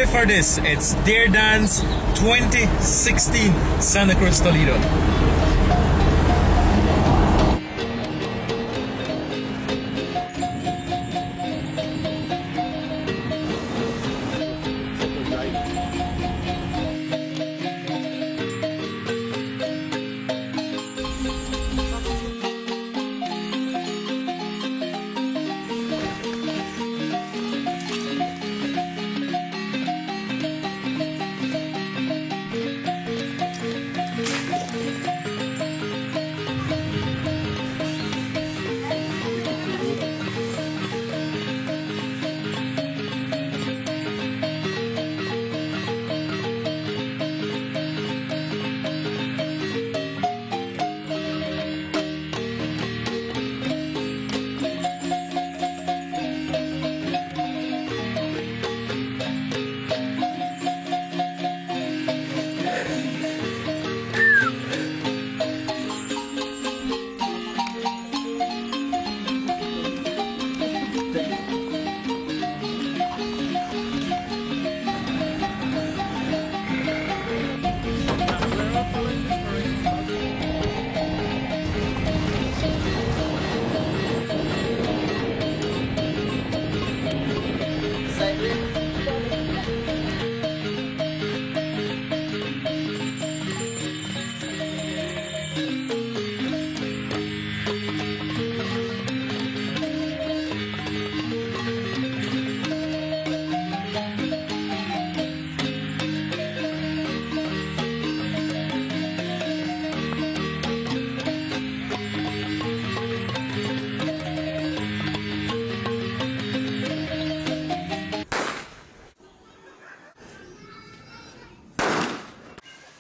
for this. It's Deer Dance 2016 Santa Cruz, Toledo.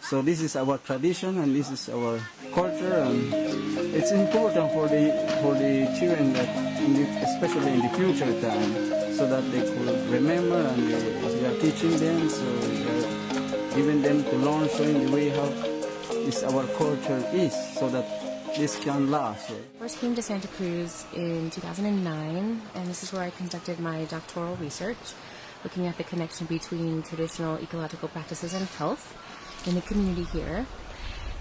So this is our tradition and this is our culture, and it's important for the children that especially in the future time, so that they could remember, and we are teaching them, so we are giving them to learn, showing the way how is our culture is, so that this can last. First came to Santa Cruz in 2009, and this is where I conducted my doctoral research, looking at the connection between traditional ecological practices and health in the community here.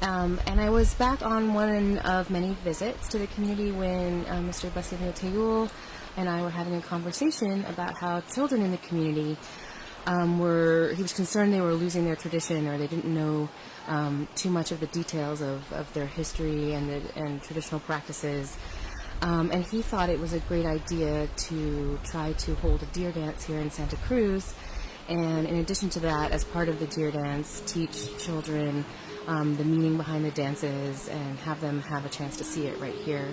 And I was back on one of many visits to the community when Mr. Baile and I were having a conversation about how children in the community he was concerned they were losing their tradition, or they didn't know too much of the details of their history and traditional practices. And he thought it was a great idea to try to hold a deer dance here in Santa Cruz. And in addition to that, as part of the deer dance, teach children the meaning behind the dances and have them have a chance to see it right here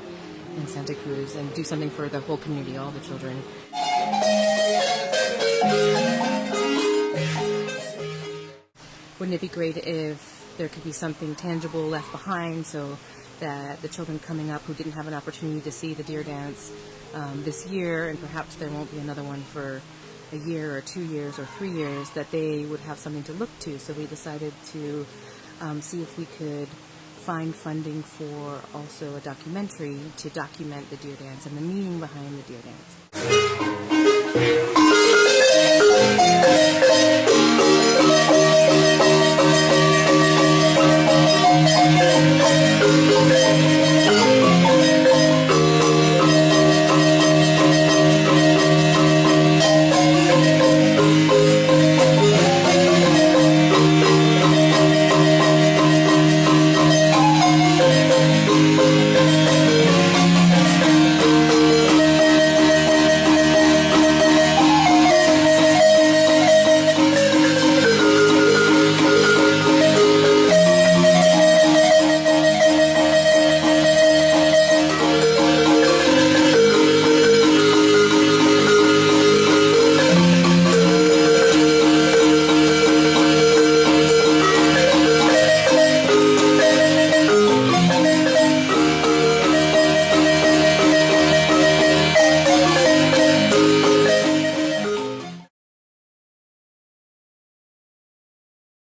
in Santa Cruz, and do something for the whole community, all the children. Wouldn't it be great if there could be something tangible left behind, so that the children coming up who didn't have an opportunity to see the deer dance this year, and perhaps there won't be another one for a year or 2 years or 3 years, that they would have something to look to. So we decided to see if we could find funding for also a documentary to document the deer dance and the meaning behind the deer dance.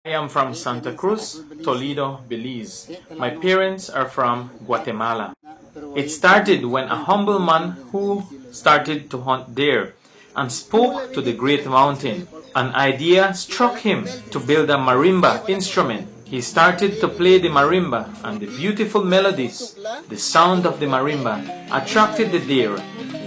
I am from Santa Cruz, Toledo, Belize. My parents are from Guatemala. It started when a humble man who started to hunt deer and spoke to the great mountain. An idea struck him to build a marimba instrument. He started to play the marimba, and the beautiful melodies, the sound of the marimba, attracted the deer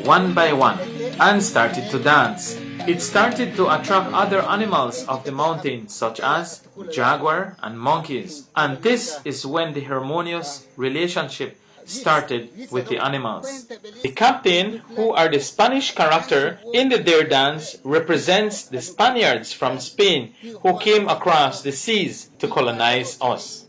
one by one and started to dance. It started to attract other animals of the mountain such as jaguar and monkeys. And this is when the harmonious relationship started with the animals. The captain, who are the Spanish character in the deer dance, represents the Spaniards from Spain who came across the seas to colonize us.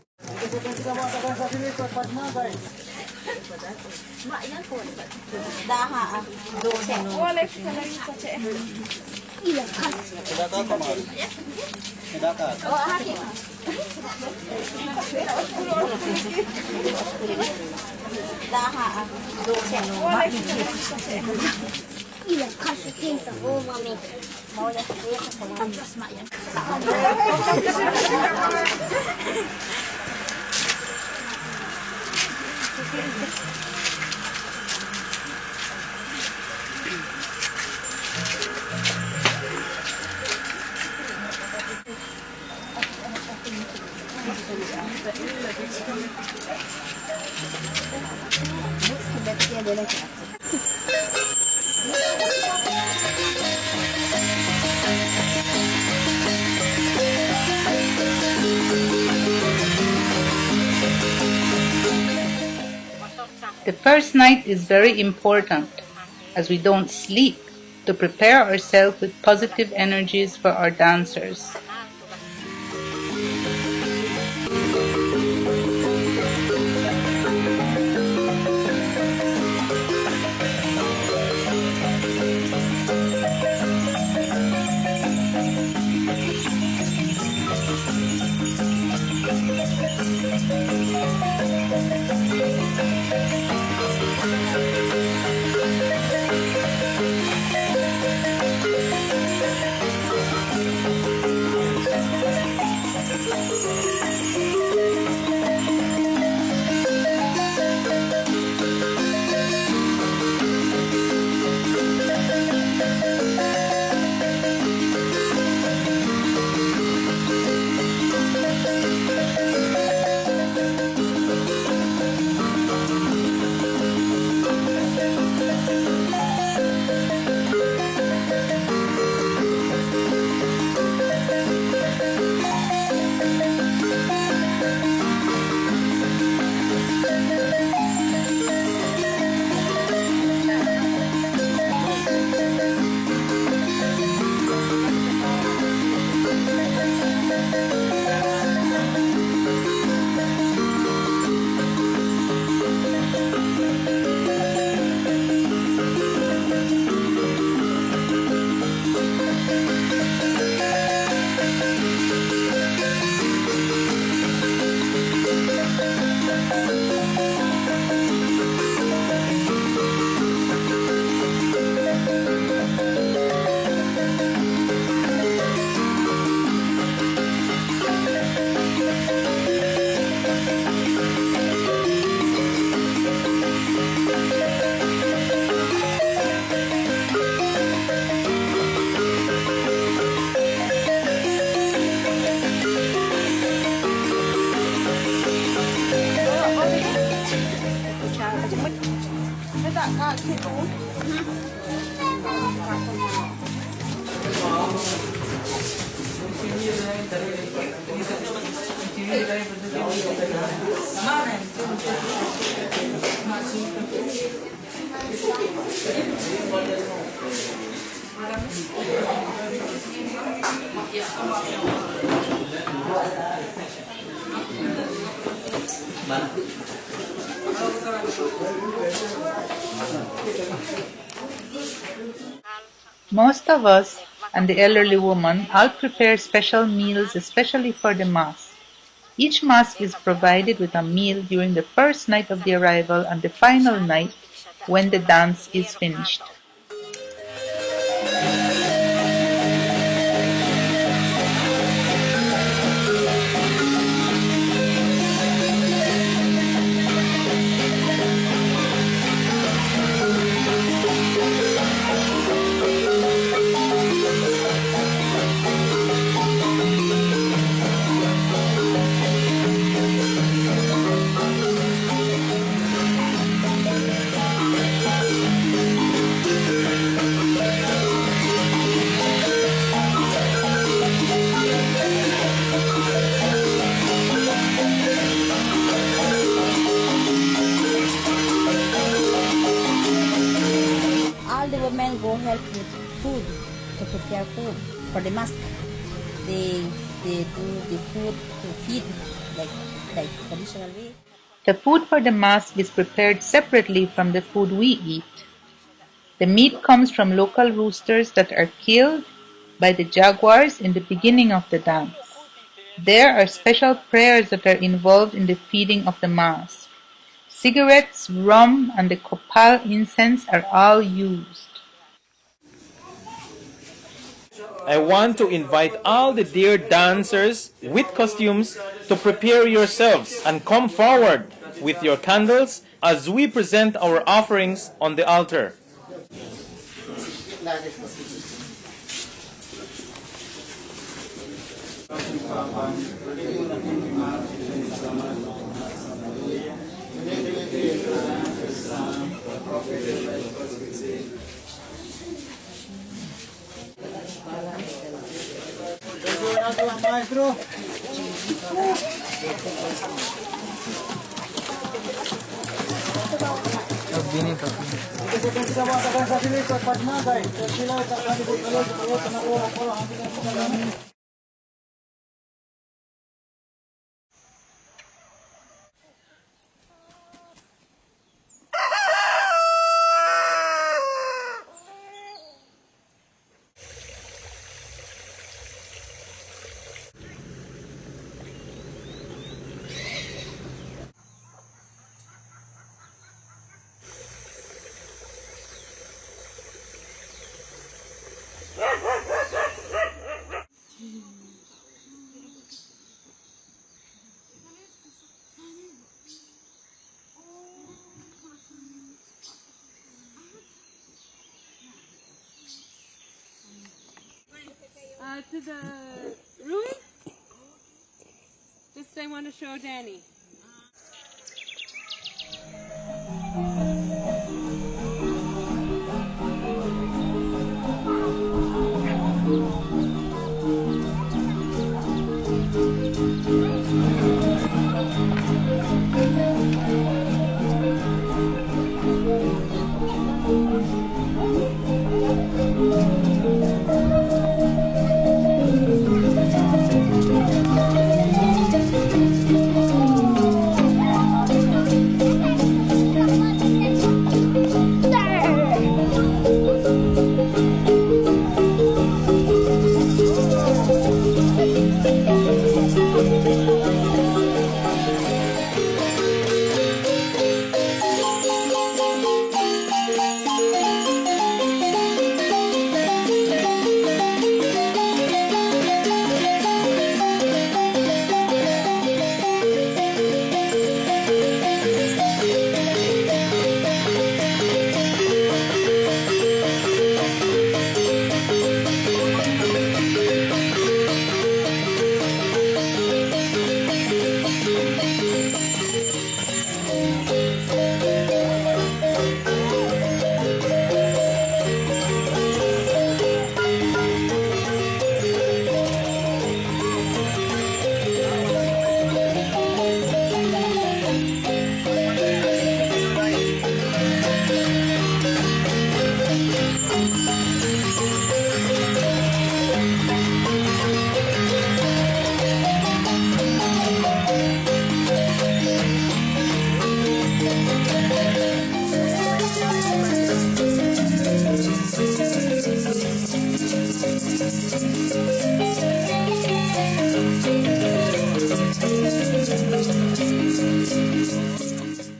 The first night is very important, as we don't sleep, to prepare ourselves with positive energies for our dancers. Most of us and the elderly woman all prepare special meals especially for the mass. Each mass is provided with a meal during the first night of the arrival and the final night when the dance is finished. prepare food for the mask. They do the food to feed like traditional way. The food for the mask is prepared separately from the food we eat. The meat comes from local roosters that are killed by the jaguars in the beginning of the dance. There are special prayers that are involved in the feeding of the mask. Cigarettes, rum, and the copal incense are all used. I want to invite all the dear dancers with costumes to prepare yourselves and come forward with your candles as we present our offerings on the altar. To the ruin? Just I want to show Danny.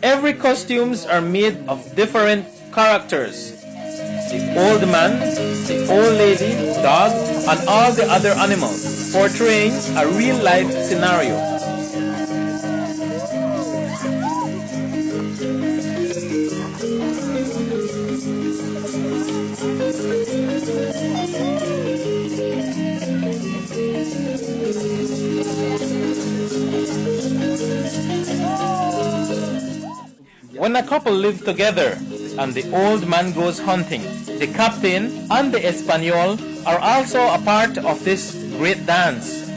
Every costumes are made of different characters. The old man, the old lady, dog, and all the other animals, portraying a real-life scenario. When a couple live together and the old man goes hunting, the captain and the Espanol are also a part of this great dance,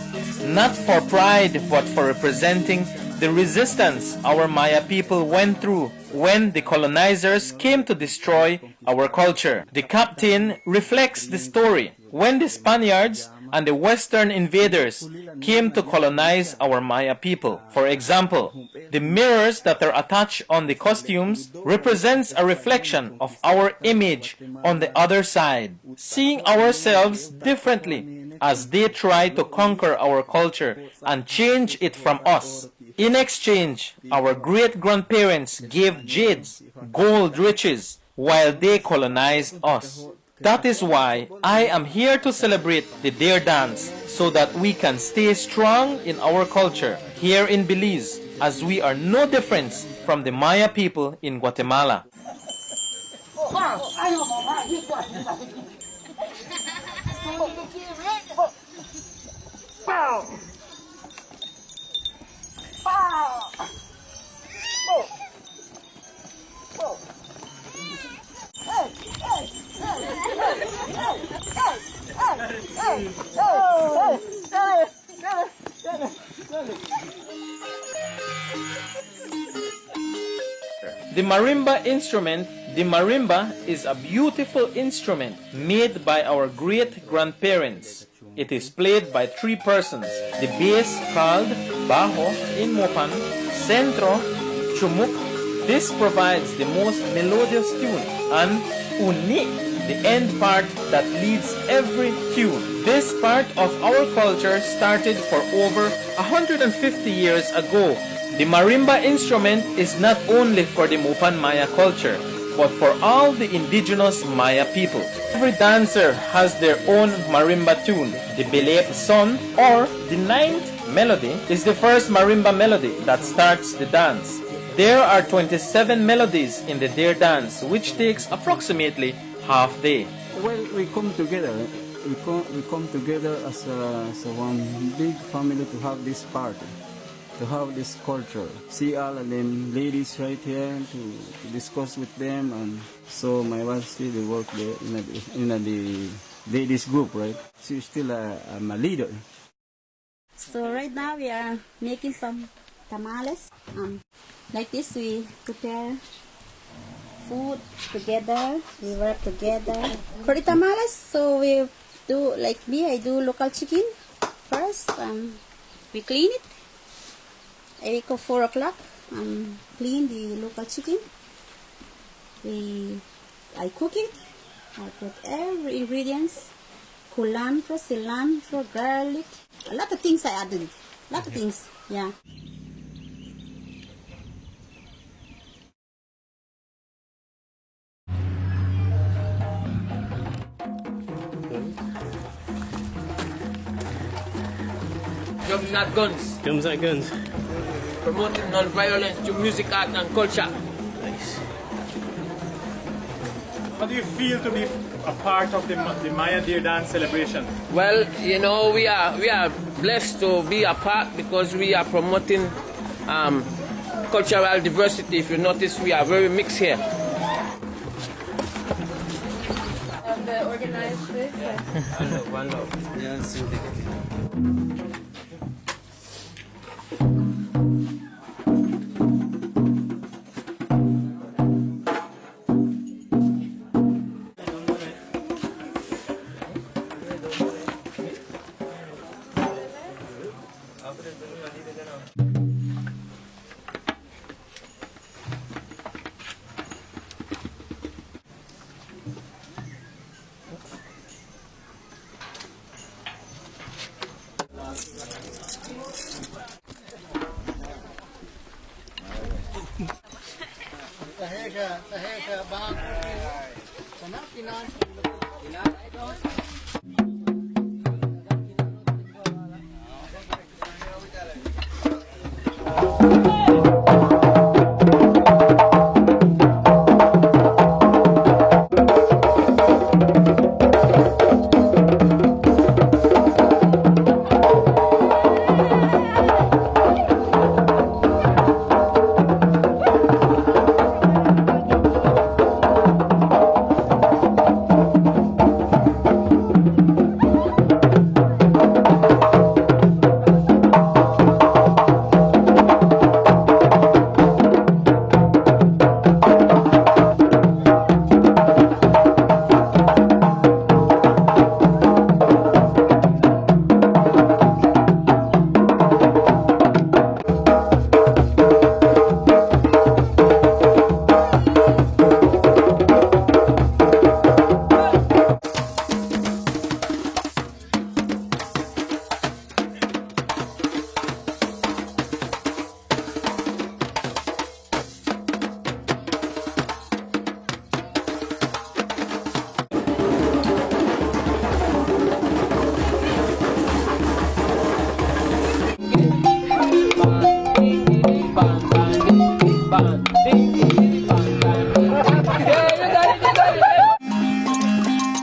not for pride but for representing the resistance our Maya people went through when the colonizers came to destroy our culture. The captain reflects the story when the Spaniards and the Western invaders came to colonize our Maya people. For example, the mirrors that are attached on the costumes represents a reflection of our image on the other side, seeing ourselves differently as they try to conquer our culture and change it from us. In exchange, our great-grandparents gave jades, gold riches, while they colonized us. That is why I am here to celebrate the Dare Dance, so that we can stay strong in our culture here in Belize, as we are no different from the Maya people in Guatemala. The marimba instrument. The marimba is a beautiful instrument made by our great-grandparents. It is played by 3 persons. The bass called bajo in Mopan, centro, chumuk. This provides the most melodious tune, and uni, the end part that leads every tune. This part of our culture started for over 150 years ago. The marimba instrument is not only for the Mopan Maya culture, but for all the indigenous Maya people. Every dancer has their own marimba tune. The Belice song, or the 9th melody, is the first marimba melody that starts the dance. There are 27 melodies in the Dare Dance, which takes approximately half day. Well, we come together. We come together as one big family to have this party, to have this culture. See all of them ladies right here to discuss with them, and so my wife still work there in the ladies group, right? She's still a leader. So right now we are making some tamales. Like this, we prepare food together. We work together for the tamales. So we do, like me, I do local chicken first. We clean it. I wake up 4 o'clock and clean the local chicken. I cook it. I put every ingredients, culantro, cilantro, garlic, a lot of things I added. A lot of things, yeah. Drums Not Guns. Drums Not Guns. Promoting non-violence through music, art and culture. Nice. How do you feel to be a part of the Maya Dare Dance celebration? Well, you know, we are blessed to be a part because we are promoting cultural diversity. If you notice, we are very mixed here. The organized this. One love. Yes.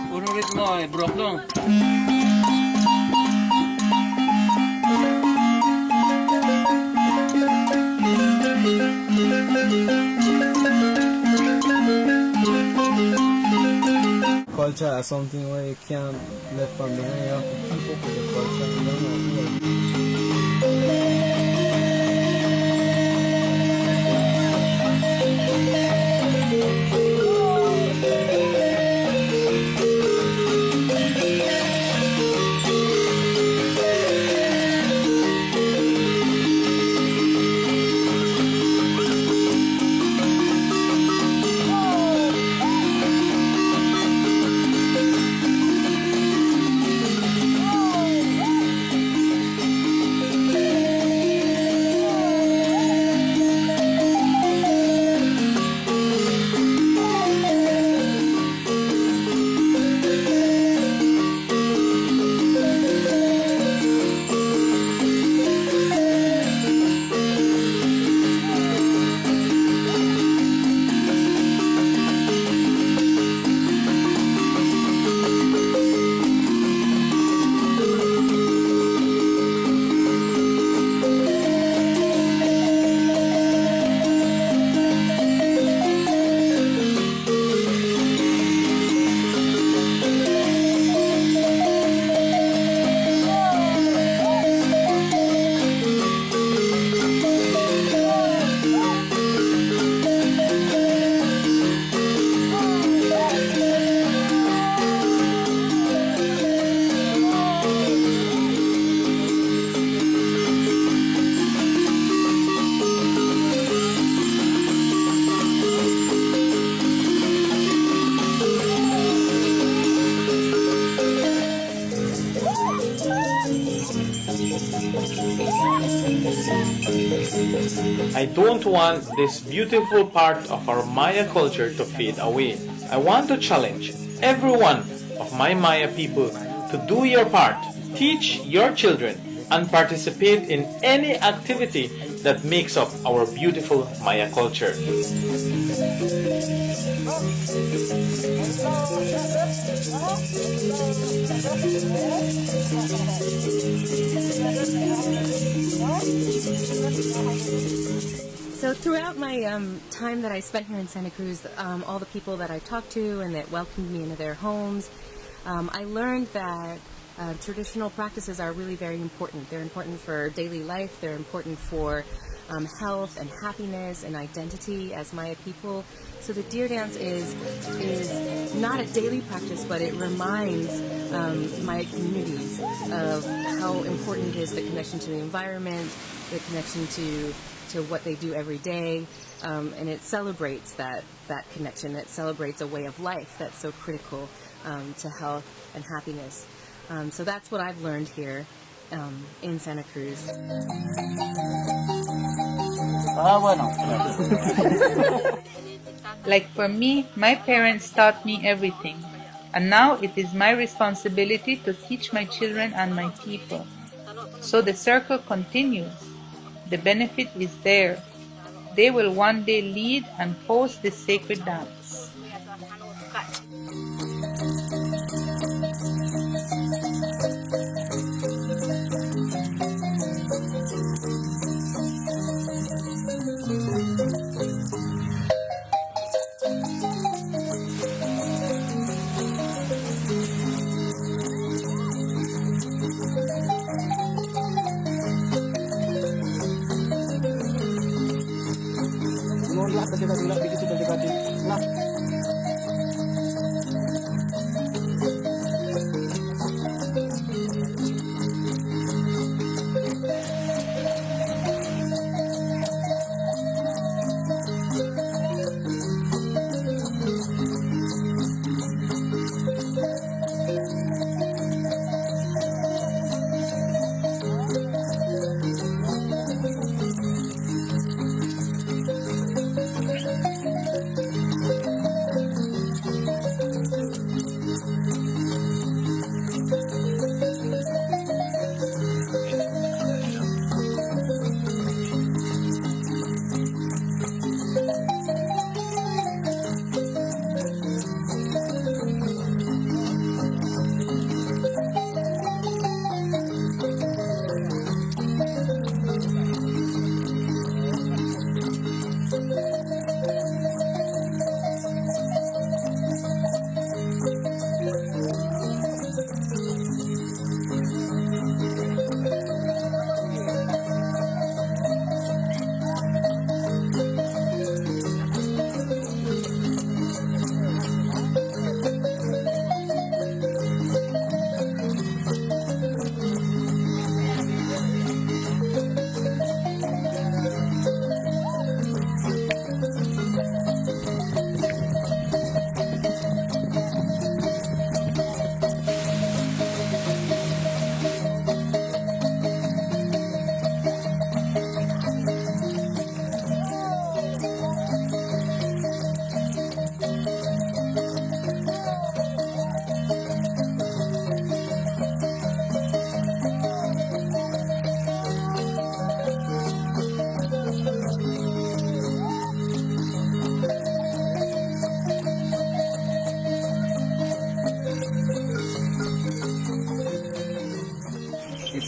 Puro ritmo broke long. Culture is something where you can't let from behind. You have to keep up with the culture. You don't know who. I don't want this beautiful part of our Maya culture to fade away. I want to challenge every one of my Maya people to do your part, teach your children, and participate in any activity that makes up our beautiful Maya culture. So throughout my time that I spent here in Santa Cruz, all the people that I talked to and that welcomed me into their homes, I learned that traditional practices are really very important. They're important for daily life. They're important for health and happiness and identity as Maya people. So the deer dance is not a daily practice, but it reminds Maya communities of how important it is, the connection to the environment, the connection to what they do every day, and it celebrates that connection. It celebrates a way of life that's so critical to health and happiness. So that's what I've learned here in Santa Cruz. Like for me, my parents taught me everything, and now it is my responsibility to teach my children and my people. So the circle continues. The benefit is there. They will one day lead and host this sacred dance.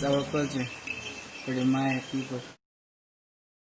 our culture for the Maya people.